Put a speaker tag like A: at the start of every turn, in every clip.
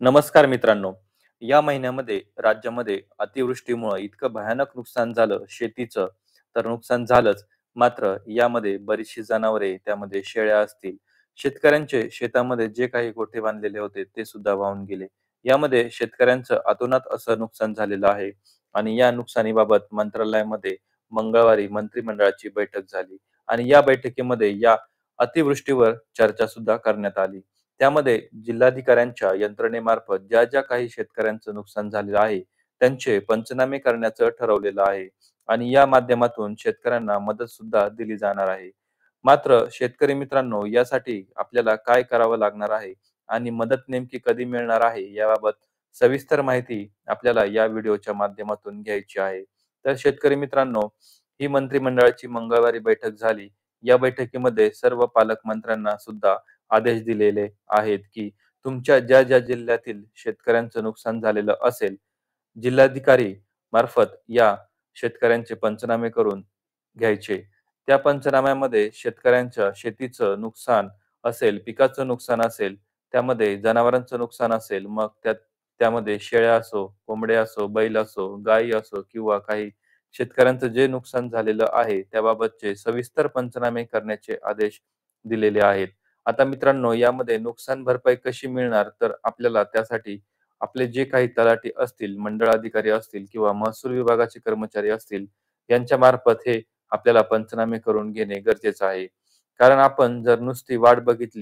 A: नमस्कार मित्रांनो. या महिन्यामध्ये राज्यामध्ये अतिवृष्टीमुळे इतकं भयानक नुकसान झालं शेतीचं, तर नुकसान झालंच. मात्र यामध्ये बरीचशी जनावरे, त्यामध्ये शेळ्या असतील, शेतकऱ्यांचे शेतामध्ये जे काही गोठे बांधलेले होते ते सुद्धा वाहून गेले. यामध्ये शेतकऱ्यांचं अतोनात असं नुकसान झालेलं आहे आणि या नुकसानीबाबत मंत्रालयामध्ये मंगळवारी मंत्रिमंडळाची बैठक झाली आणि या बैठकीमध्ये या अतिवृष्टीवर चर्चा सुद्धा करण्यात आली. त्यामध्ये जिल्हाधिकाऱ्यांच्या यंत्रणेमार्फत ज्या काही शेतकऱ्यांचं नुकसान झालेलं आहे, त्यांचे पंचनामे करण्याचं ठरवलेलं आहे आणि या माध्यमातून शेतकऱ्यांना मदत सुद्धा दिली जाणार आहे. मात्र शेतकरी मित्रांनो, यासाठी आपल्याला काय करावं लागणार आहे आणि मदत नेमकी कधी मिळणार आहे, याबाबत सविस्तर माहिती आपल्याला या व्हिडिओच्या माध्यमातून घ्यायची आहे. तर शेतकरी मित्रांनो, ही मंत्रिमंडळाची मंगळवारी बैठक झाली. या बैठकीमध्ये सर्व पालकमंत्र्यांना सुद्धा आदेश दिलेले आहेत, की तुमच्या ज्या जिल्ह्यातील शेतकऱ्यांचं नुकसान झालेलं असेल, जिल्हाधिकारी मार्फत या शेतकऱ्यांचे पंचनामे करून घ्यायचे. त्या पंचनाम्यामध्ये शेतकऱ्यांच्या शेतीचं नुकसान असेल, पिकाचं नुकसान असेल, त्यामध्ये जनावरांचं नुकसान असेल, मग त्यामध्ये शेळ्या असो, कोंबड्या असो, बैल असो, गायी असो किंवा काही शेतकऱ्यांचं जे नुकसान झालेलं आहे, त्याबाबतचे सविस्तर पंचनामे करण्याचे आदेश दिलेले आहेत. आता मित्रांनो, यामध्ये नुकसान भरपाई कशी मिळणार? तर आपल्याला त्यासाठी आपले जे काही तलाठी असतील, मंडळ अधिकारी असतील किंवा महसूल विभागाचे कर्मचारी असतील, यांच्यामार्फत हे आपल्याला पंचनामे करून घेणे गरजेचं आहे. कारण आपण जर नुसती वाट बघत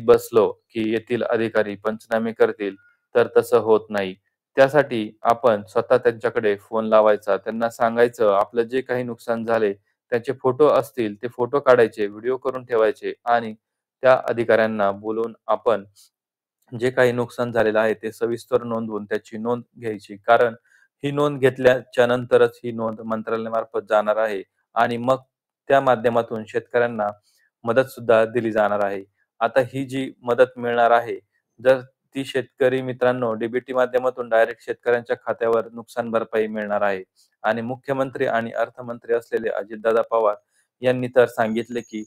A: बसलो, की येथील अधिकारी पंचनामे करतील, तर तसं होत नाही. त्यासाठी आपण स्वतः त्यांच्याकडे फोन लावायचा, त्यांना सांगायचं आपलं जे काही नुकसान झाले, त्याचे फोटो असतील, ते फोटो काढायचे, व्हिडिओ करून ठेवायचे आणि त्या अधिकाऱ्यांना बोलवून आपण जे काही नुकसान झालेलं आहे ते सविस्तर नोंदवून त्याची नोंद घ्यायची. कारण ही नोंद घेतल्याच्या नंतरच ही नोंद मंत्रालयामार्फत जाणार आहे आणि मग त्या माध्यमातून शेतकऱ्यांना मदत सुद्धा दिली जाणार आहे. आता ही जी मदत मिळणार आहे, जर ती शेतकरी मित्रांनो डी माध्यमातून डायरेक्ट शेतकऱ्यांच्या खात्यावर नुकसान भरपाई मिळणार आहे आणि मुख्यमंत्री आणि अर्थमंत्री असलेले अजितदादा पवार यांनी तर सांगितले, की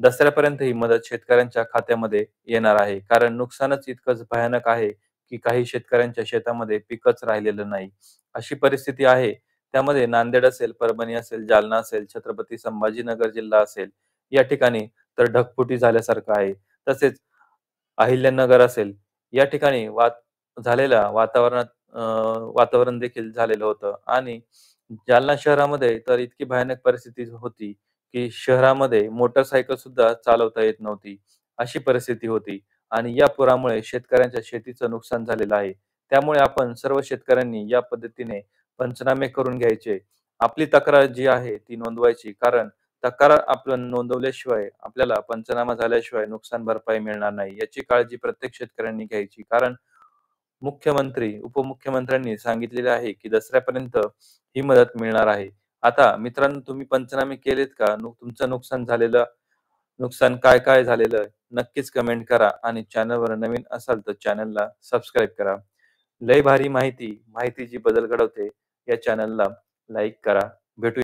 A: दसऱ्यापर्यंत ही मदत शेतकऱ्यांच्या खात्यामध्ये येणार आहे. कारण नुकसानच इतकंच भयानक आहे, की काही शेतकऱ्यांच्या शेतामध्ये पिकच राहिलेलं नाही. अशी परिस्थिती आहे. त्यामध्ये नांदेड असेल, परभणी असेल, जालना असेल, छत्रपती संभाजीनगर जिल्हा असेल, या ठिकाणी तर ढगफुटी झाल्यासारखं आहे. तसेच अहिल्यानगर असेल, या ठिकाणी झालेल्या वातावरण देखील झालेलं होतं आणि जालना शहरामध्ये तर इतकी भयानक परिस्थिती होती, की शहरामध्ये मोटरसायकल सुद्धा चालवता येत नव्हती. अशी परिस्थिती होती आणि या पुरामुळे शेतकऱ्यांच्या शेतीचं नुकसान झालेलं आहे. त्यामुळे आपण सर्व शेतकऱ्यांनी या पद्धतीने पंचनामे करून घ्यायचे. आपली तक्रार जी आहे ती नोंदवायची. कारण तक्रार आपण नोंदवल्याशिवाय आपल्याला पंचनामा झाल्याशिवाय नुकसान भरपाई मिळणार नाही. याची काळजी प्रत्येक शेतकऱ्यांनी घ्यायची. कारण मुख्यमंत्री, उपमुख्यमंत्र्यांनी सांगितलेले आहे, की दसऱ्यापर्यंत ही मदत मिळणार आहे. आता मित्रांनो, तुम्ही पंचनामे केलेत का? तुमचं नुकसान झालेलं नुकसान काय-काय झालेलं आहे? नक्कीच कमेंट करा आणि चॅनलवर नवीन असाल तर चॅनलला सबस्क्राईब करा. लय भारी माहिती, माहिती जी बदल घडवते, या चॅनलला लाईक करा. भेटू